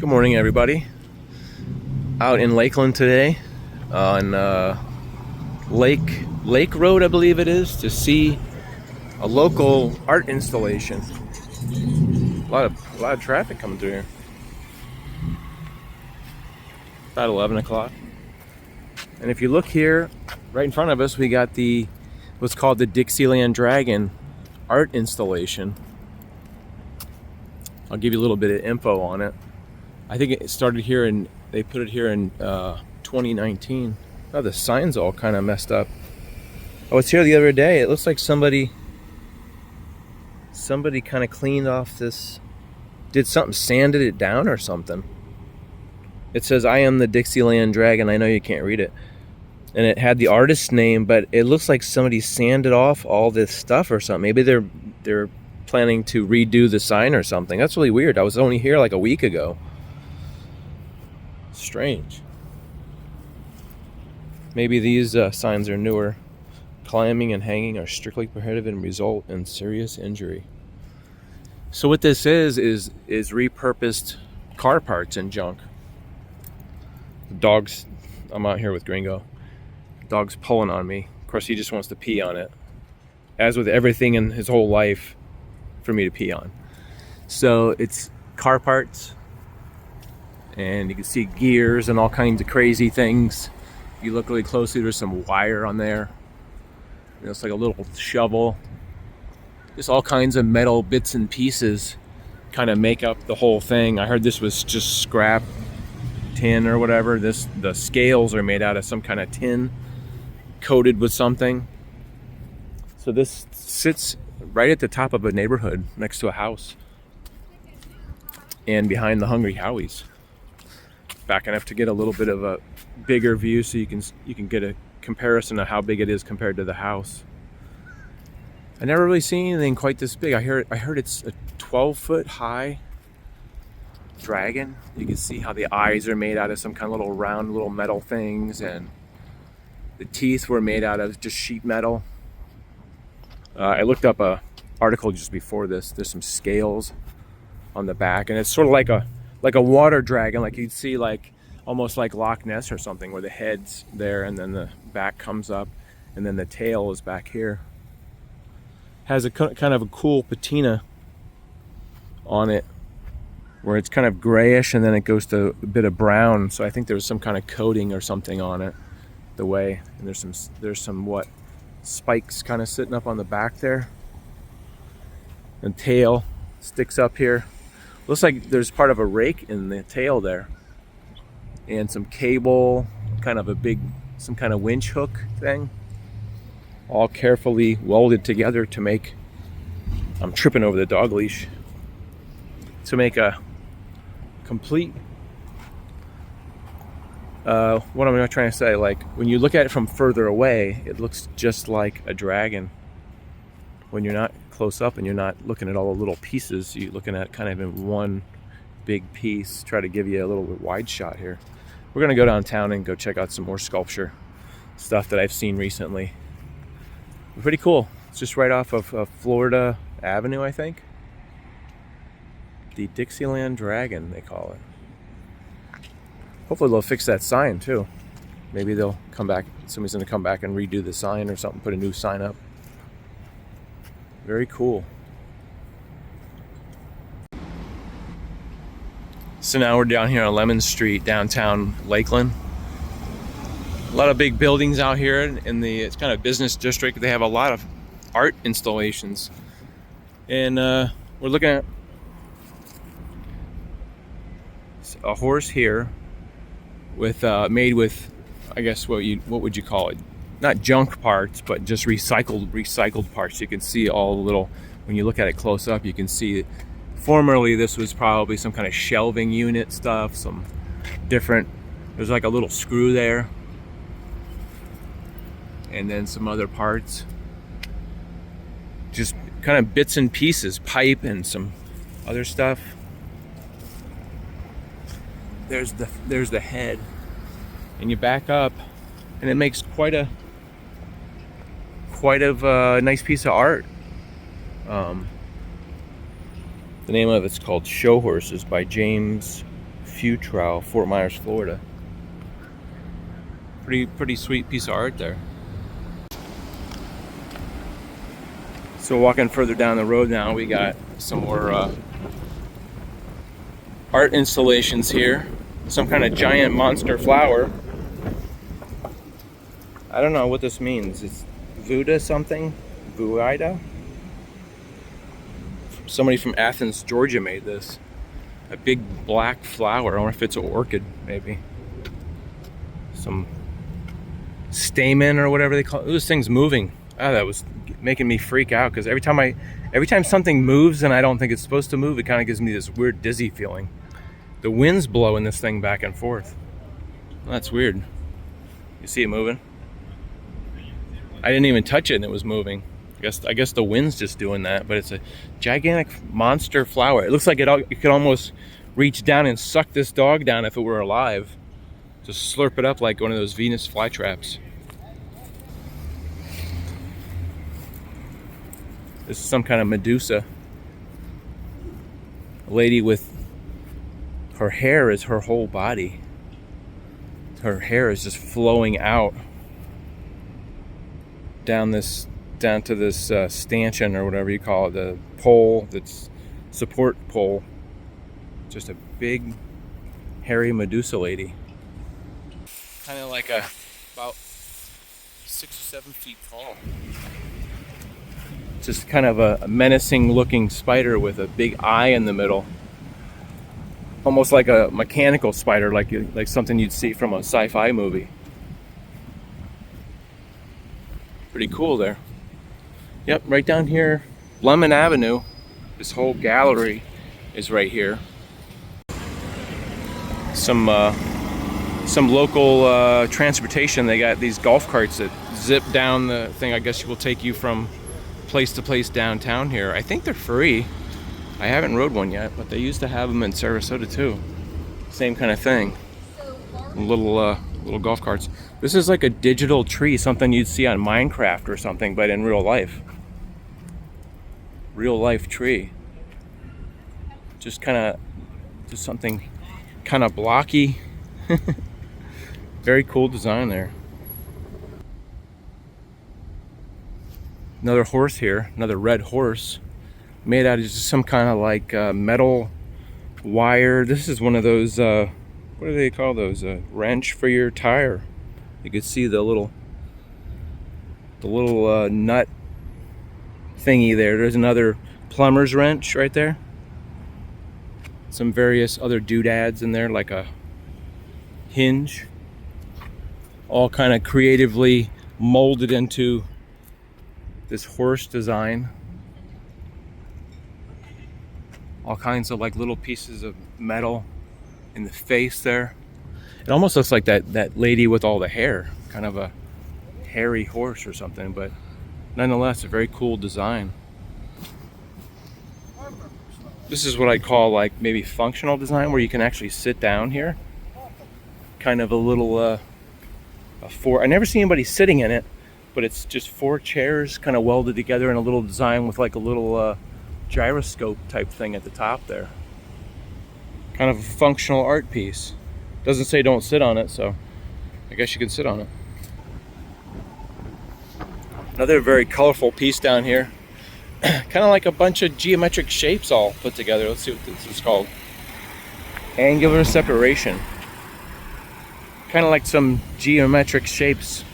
Good morning, everybody. Out in Lakeland today on Lake Road, I believe it is, to see a local art installation. A lot of traffic coming through here. About 11 o'clock. And if you look here, right in front of us, we got what's called the Dixieland Dragon art installation. I'll give you a little bit of info on it. I think it started here they put it here in 2019. Oh, the sign's all kind of messed up. I was here the other day. It looks like somebody kind of cleaned off this, did something, sanded it down or something. It says, "I am the Dixieland Dragon." I know you can't read it. And it had the artist's name, but it looks like somebody sanded off all this stuff or something. Maybe they're planning to redo the sign or something. That's really weird. I was only here like a week ago. Strange. Maybe these signs are newer. Climbing and hanging are strictly prohibited and result in serious injury. So what this is repurposed car parts and junk. The dog's, I'm out here with Gringo. The dog's pulling on me. Of course, he just wants to pee on it. As with everything in his whole life for me to pee on. So it's car parts. And you can see gears and all kinds of crazy things. If you look really closely, there's some wire on there. It's like a little shovel. Just all kinds of metal bits and pieces kind of make up the whole thing. I heard this was just scrap tin or whatever. The scales are made out of some kind of tin coated with something. So this sits right at the top of a neighborhood next to a house and behind the Hungry Howie's. Back enough to get a little bit of a bigger view so you can get a comparison of how big it is compared to the house. I never really seen anything quite this big. I heard it's a 12-foot high dragon. You can see how the eyes are made out of some kind of little round little metal things, and the teeth were made out of just sheet metal. I looked up a article just before this. There's some scales on the back, and it's sort of like a water dragon, like you'd see like almost like Loch Ness or something, where the head's there and then the back comes up and then the tail is back here. Has a kind of a cool patina on it where it's kind of grayish and then it goes to a bit of brown. So I think there's some kind of coating or something on it. And there's some what spikes kind of sitting up on the back there. And tail sticks up here. Looks like there's part of a rake in the tail there. And some cable, some kind of winch hook thing. All carefully welded together to make, I'm tripping over the dog leash, to make a complete, what am I trying to say? Like, when you look at it from further away, it looks just like a dragon. When you're not close up and you're not looking at all the little pieces, you're looking at kind of in one big piece. Try to give you a little bit wide shot here. We're gonna go downtown and go check out some more sculpture stuff that I've seen recently. Pretty cool. It's just right off of Florida Avenue, I think. The Dixieland Dragon, they call it. Hopefully they'll fix that sign too. Maybe they'll come back, somebody's gonna come back and redo the sign or something, put a new sign up. Very cool. So now we're down here on Lemon Street, downtown Lakeland. A lot of big buildings out here it's kind of business district. They have a lot of art installations. And we're looking at a horse here with made with, I guess what would you call it? Not junk parts, but just recycled parts. You can see all the little, when you look at it close up, you can see formerly this was probably some kind of shelving unit stuff, some different, there's like a little screw there. And then some other parts. Just kind of bits and pieces, pipe and some other stuff. There's the head. And you back up and it makes quite a nice piece of art. The name of it's called Show Horses by James Futrell, Fort Myers, Florida. Pretty sweet piece of art there. So walking further down the road now, we got some more art installations here. Some kind of giant monster flower. I don't know what this means. It's Vuda something? Vuida? Somebody from Athens, Georgia made this. A big black flower. I wonder if it's an orchid, maybe. Some stamen or whatever they call it. This thing's moving. Oh, that was making me freak out because every time something moves and I don't think it's supposed to move, it kind of gives me this weird dizzy feeling. The wind's blowing this thing back and forth. Well, that's weird. You see it moving? I didn't even touch it and it was moving. I guess the wind's just doing that, but it's a gigantic monster flower. It looks like it could almost reach down and suck this dog down if it were alive. Just slurp it up like one of those Venus flytraps. This is some kind of Medusa. A lady with her hair is her whole body. Her hair is just flowing out down to this stanchion or whatever you call it, the pole, that's support pole. Just a big hairy Medusa lady. Kind of like about 6 or 7 feet tall. Just kind of a menacing looking spider with a big eye in the middle. Almost like a mechanical spider, like something you'd see from a sci-fi movie. Pretty cool there. Yep, right down here, Lemon Avenue. This whole gallery is right here. Some local transportation. They got these golf carts that zip down the thing. I guess will take you from place to place downtown here. I think they're free. I haven't rode one yet, but they used to have them in Sarasota too. Same kind of thing. Little golf carts. This is like a digital tree, something you'd see on Minecraft or something, but in real life. Real life tree. Just something kind of blocky. Very cool design there. Another horse here, another red horse, made out of just some kind of like metal wire. This is one of those, what do they call those? Wrench for your tire. You can see the little nut thingy there. There's another plumber's wrench right there. Some various other doodads in there, like a hinge. All kind of creatively molded into this horse design. All kinds of like little pieces of metal in the face there. It almost looks like that lady with all the hair, kind of a hairy horse or something, but nonetheless a very cool design. This is what I call like maybe functional design, where you can actually sit down here. Kind of a little I never see anybody sitting in it, but it's just 4 chairs kind of welded together in a little design with like a little gyroscope type thing at the top there. Kind of a functional art piece. Doesn't say don't sit on it, so I guess you can sit on it. Another very colorful piece down here. Kind of like a bunch of geometric shapes all put together. Let's see what this is called. Angular separation. Kind of like some geometric shapes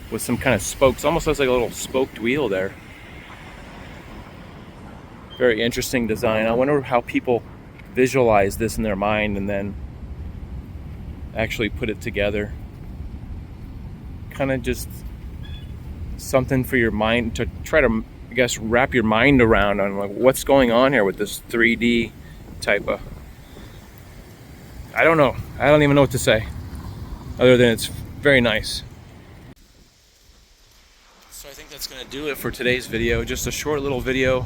with some kind of spokes. Almost looks like a little spoked wheel there. Very interesting design. I wonder how people visualize this in their mind and then actually put it together. Kind of just something for your mind to try to, I guess, wrap your mind around on like what's going on here with this 3D type of, I don't know. I don't even know what to say other than it's very nice. So I think that's going to do it for today's video. Just a short little video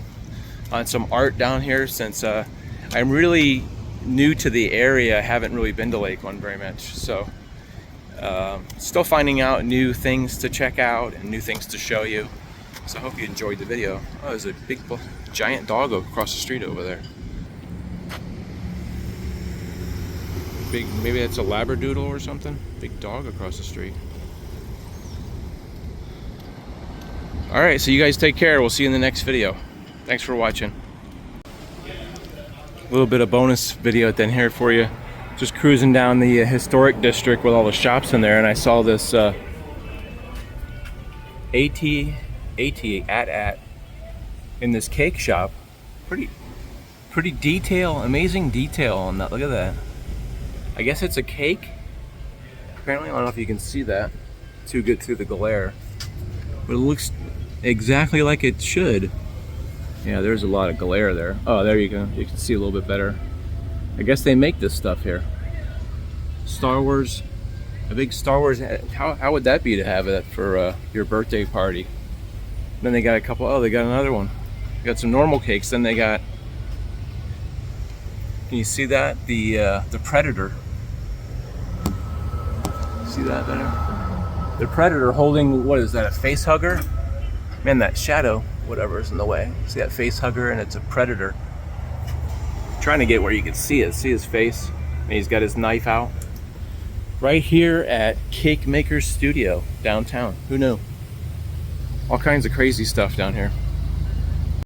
on some art down here, since I'm really new to the area. I haven't really been to Lakeland very much, so still finding out new things to check out and new things to show you. So I hope you enjoyed the video. Oh, there's a big giant dog across the street over there. Big, maybe that's a Labradoodle or something. Big dog across the street. All right, so you guys take care. We'll see you in the next video. Thanks for watching. A little bit of bonus video at the end here for you. Just cruising down the historic district with all the shops in there, and I saw this AT in this cake shop. Pretty amazing detail on that. Look at that. I guess it's a cake. Apparently, I don't know if you can see that too good through the glare, but it looks exactly like it should. Yeah, there's a lot of glare there. Oh, there you go. You can see a little bit better. I guess they make this stuff here. Star Wars, a big Star Wars. How would that be to have it for your birthday party? Then they got a couple. Oh, they got another one. They got some normal cakes. Then they got. Can you see that? The Predator. See that better? The Predator holding, what is that, a face hugger? Man, that shadow, whatever is in the way. See that face hugger, and it's a Predator. I'm trying to get where you can see it. See his face? And he's got his knife out. Right here at Cake Maker's Studio, downtown. Who knew? All kinds of crazy stuff down here.